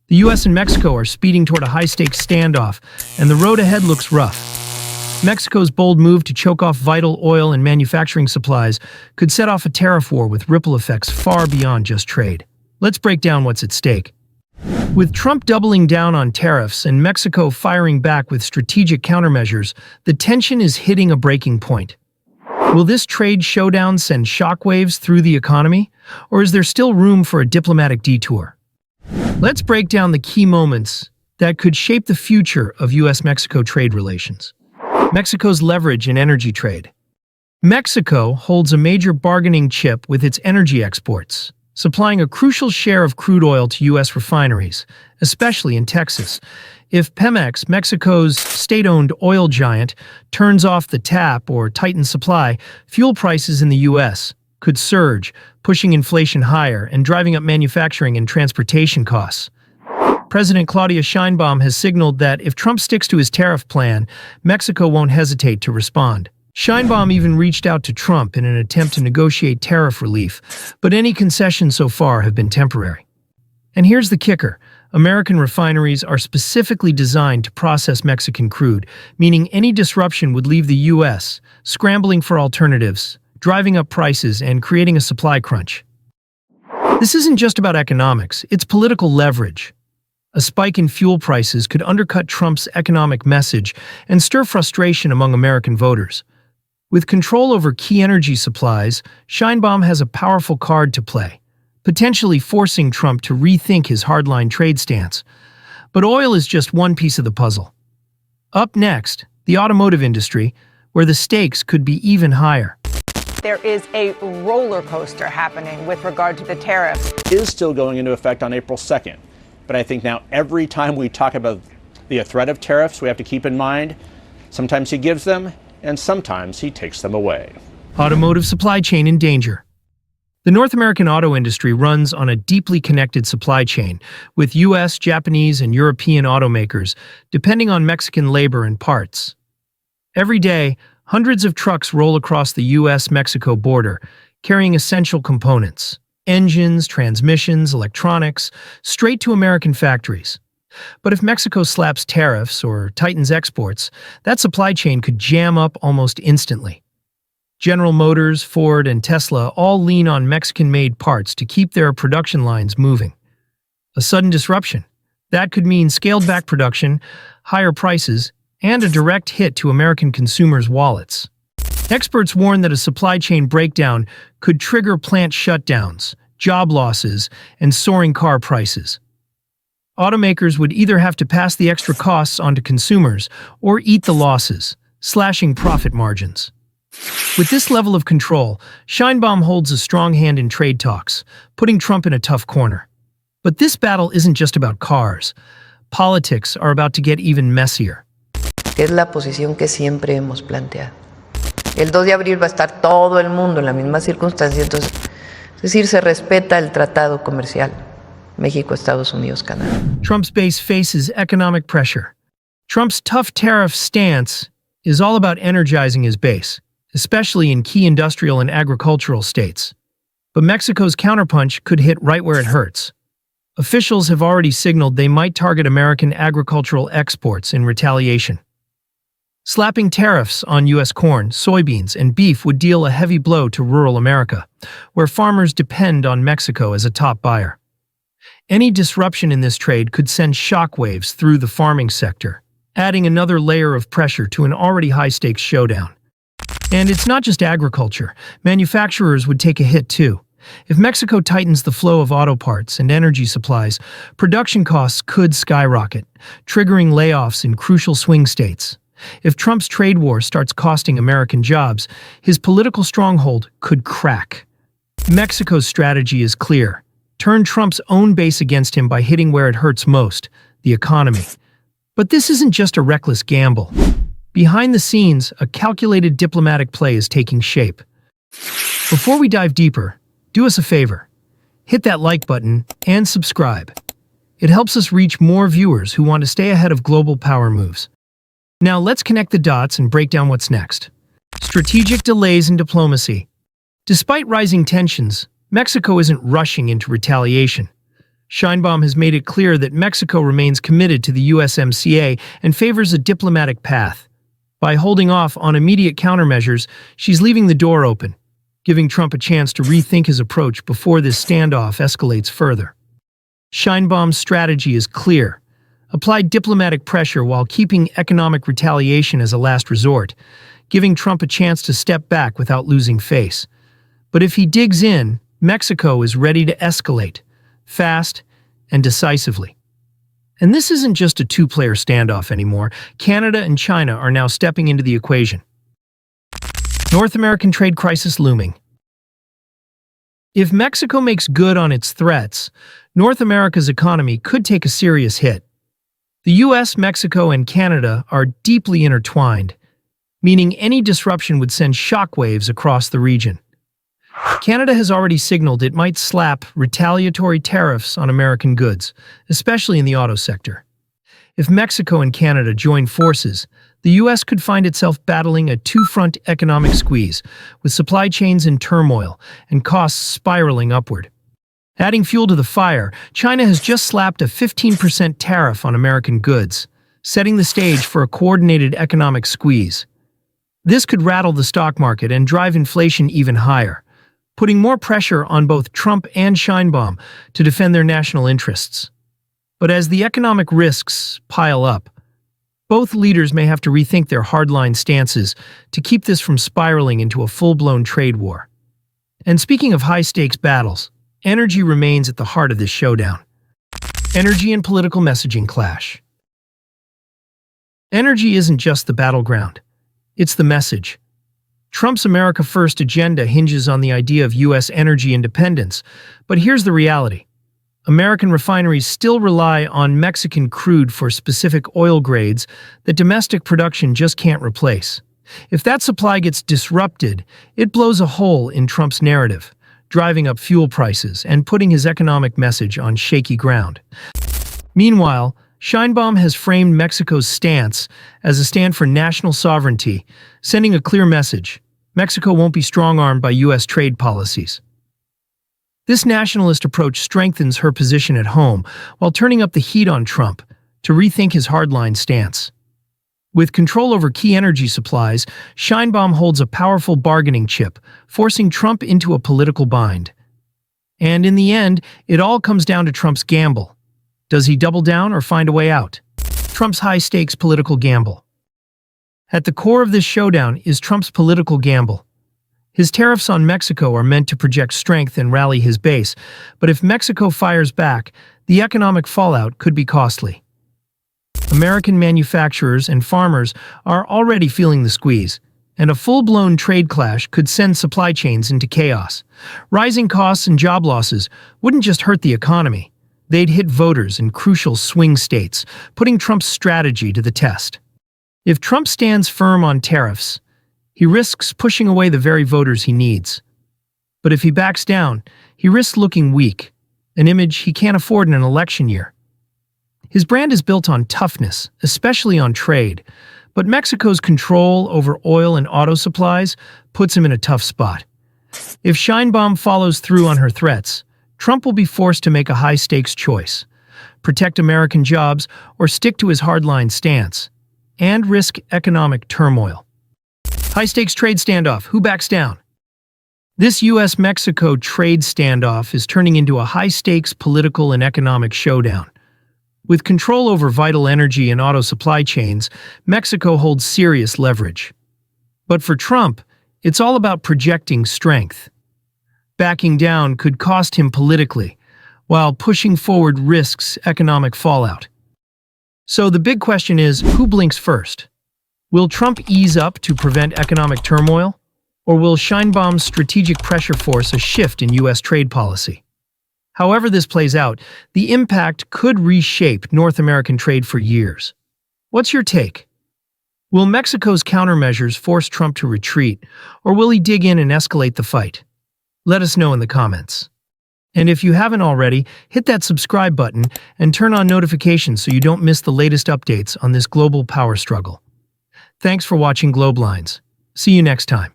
The US and Mexico are speeding toward a high-stakes standoff, and the road ahead looks rough. Mexico's bold move to choke off vital oil and manufacturing supplies could set off a tariff war with ripple effects far beyond just trade. Let's break down what's at stake. With Trump doubling down on tariffs and Mexico firing back with strategic countermeasures, the tension is hitting a breaking point. Will this trade showdown send shockwaves through the economy, or is there still room for a diplomatic detour? Let's break down the key moments that could shape the future of US-Mexico trade relations. Mexico's leverage in energy trade. Mexico holds a major bargaining chip with its energy exports, supplying a crucial share of crude oil to U.S. refineries, especially in Texas. If Pemex, Mexico's state-owned oil giant, turns off the tap or tightens supply, fuel prices in the U.S. could surge, pushing inflation higher and driving up manufacturing and transportation costs. President Claudia Sheinbaum has signaled that if Trump sticks to his tariff plan, Mexico won't hesitate to respond. Sheinbaum even reached out to Trump in an attempt to negotiate tariff relief, but any concessions so far have been temporary. And here's the kicker. American refineries are specifically designed to process Mexican crude, meaning any disruption would leave the U.S. scrambling for alternatives, driving up prices and creating a supply crunch. This isn't just about economics, it's political leverage. A spike in fuel prices could undercut Trump's economic message and stir frustration among American voters. With control over key energy supplies, Sheinbaum has a powerful card to play, potentially forcing Trump to rethink his hardline trade stance. But oil is just one piece of the puzzle. Up next, the automotive industry, where the stakes could be even higher. There is a roller coaster happening with regard to the tariffs. It is still going into effect on April 2nd. But I think now every time we talk about the threat of tariffs, we have to keep in mind, sometimes he gives them and sometimes he takes them away. Automotive supply chain in danger. The North American auto industry runs on a deeply connected supply chain, with US, Japanese, and European automakers depending on Mexican labor and parts. Every day, hundreds of trucks roll across the US-Mexico border, carrying essential components. Engines, transmissions, electronics, straight to American factories. But if Mexico slaps tariffs or tightens exports, that supply chain could jam up almost instantly. General Motors, Ford, and Tesla all lean on Mexican-made parts to keep their production lines moving. A sudden disruption. That could mean scaled-back production, higher prices, and a direct hit to American consumers' wallets. Experts warn that a supply chain breakdown could trigger plant shutdowns, job losses, and soaring car prices. Automakers would either have to pass the extra costs onto consumers or eat the losses, slashing profit margins. With this level of control, Sheinbaum holds a strong hand in trade talks, putting Trump in a tough corner. But this battle isn't just about cars. Politics are about to get even messier. Es la posición que siempre hemos planteado. El 2 de abril va a estar todo el mundo en la misma circunstancia, entonces, es decir, se respeta el tratado comercial México, Estados Unidos, Canadá. Trump's base faces economic pressure. Trump's tough tariff stance is all about energizing his base, especially in key industrial and agricultural states. But Mexico's counterpunch could hit right where it hurts. Officials have already signaled they might target American agricultural exports in retaliation. Slapping tariffs on U.S. corn, soybeans, and beef would deal a heavy blow to rural America, where farmers depend on Mexico as a top buyer. Any disruption in this trade could send shockwaves through the farming sector, adding another layer of pressure to an already high-stakes showdown. And it's not just agriculture. Manufacturers would take a hit too. If Mexico tightens the flow of auto parts and energy supplies, production costs could skyrocket, triggering layoffs in crucial swing states. If Trump's trade war starts costing American jobs, his political stronghold could crack. Mexico's strategy is clear. Turn Trump's own base against him by hitting where it hurts most, the economy. But this isn't just a reckless gamble. Behind the scenes, a calculated diplomatic play is taking shape. Before we dive deeper, do us a favor. Hit that like button and subscribe. It helps us reach more viewers who want to stay ahead of global power moves. Now let's connect the dots and break down what's next. Strategic delays in diplomacy. Despite rising tensions, Mexico isn't rushing into retaliation. Sheinbaum has made it clear that Mexico remains committed to the USMCA and favors a diplomatic path. By holding off on immediate countermeasures, she's leaving the door open, giving Trump a chance to rethink his approach before this standoff escalates further. Sheinbaum's strategy is clear. Apply diplomatic pressure while keeping economic retaliation as a last resort, giving Trump a chance to step back without losing face. But if he digs in, Mexico is ready to escalate, fast and decisively. And this isn't just a two-player standoff anymore. Canada and China are now stepping into the equation. North American trade crisis looming. If Mexico makes good on its threats, North America's economy could take a serious hit. The US, Mexico, and Canada are deeply intertwined, meaning any disruption would send shockwaves across the region. Canada has already signaled it might slap retaliatory tariffs on American goods, especially in the auto sector. If Mexico and Canada join forces, the US could find itself battling a two-front economic squeeze, with supply chains in turmoil and costs spiraling upward. Adding fuel to the fire, China has just slapped a 15% tariff on American goods, setting the stage for a coordinated economic squeeze. This could rattle the stock market and drive inflation even higher, putting more pressure on both Trump and Sheinbaum to defend their national interests. But as the economic risks pile up, both leaders may have to rethink their hardline stances to keep this from spiraling into a full-blown trade war. And speaking of high-stakes battles, energy remains at the heart of this showdown. Energy and political messaging clash. Energy isn't just the battleground. It's the message. Trump's America First agenda hinges on the idea of U.S. energy independence, but here's the reality. American refineries still rely on Mexican crude for specific oil grades that domestic production just can't replace. If that supply gets disrupted, it blows a hole in Trump's narrative, driving up fuel prices and putting his economic message on shaky ground. Meanwhile, Sheinbaum has framed Mexico's stance as a stand for national sovereignty, sending a clear message: Mexico won't be strong-armed by U.S. trade policies. This nationalist approach strengthens her position at home while turning up the heat on Trump to rethink his hardline stance. With control over key energy supplies, Sheinbaum holds a powerful bargaining chip, forcing Trump into a political bind. And in the end, it all comes down to Trump's gamble. Does he double down or find a way out? Trump's high-stakes political gamble. At the core of this showdown is Trump's political gamble. His tariffs on Mexico are meant to project strength and rally his base, but if Mexico fires back, the economic fallout could be costly. American manufacturers and farmers are already feeling the squeeze, and a full-blown trade clash could send supply chains into chaos. Rising costs and job losses wouldn't just hurt the economy. They'd hit voters in crucial swing states, putting Trump's strategy to the test. If Trump stands firm on tariffs, he risks pushing away the very voters he needs. But if he backs down, he risks looking weak, an image he can't afford in an election year. His brand is built on toughness, especially on trade, but Mexico's control over oil and auto supplies puts him in a tough spot. If Sheinbaum follows through on her threats, Trump will be forced to make a high-stakes choice: protect American jobs or stick to his hardline stance, and risk economic turmoil. High-stakes trade standoff. Who backs down? This U.S.-Mexico trade standoff is turning into a high-stakes political and economic showdown. With control over vital energy and auto supply chains, Mexico holds serious leverage. But for Trump, it's all about projecting strength. Backing down could cost him politically, while pushing forward risks economic fallout. So the big question is, who blinks first? Will Trump ease up to prevent economic turmoil? Or will Sheinbaum's strategic pressure force a shift in U.S. trade policy? However this plays out, the impact could reshape North American trade for years. What's your take? Will Mexico's countermeasures force Trump to retreat, or will he dig in and escalate the fight? Let us know in the comments. And if you haven't already, hit that subscribe button and turn on notifications so you don't miss the latest updates on this global power struggle. Thanks for watching Globelines. See you next time.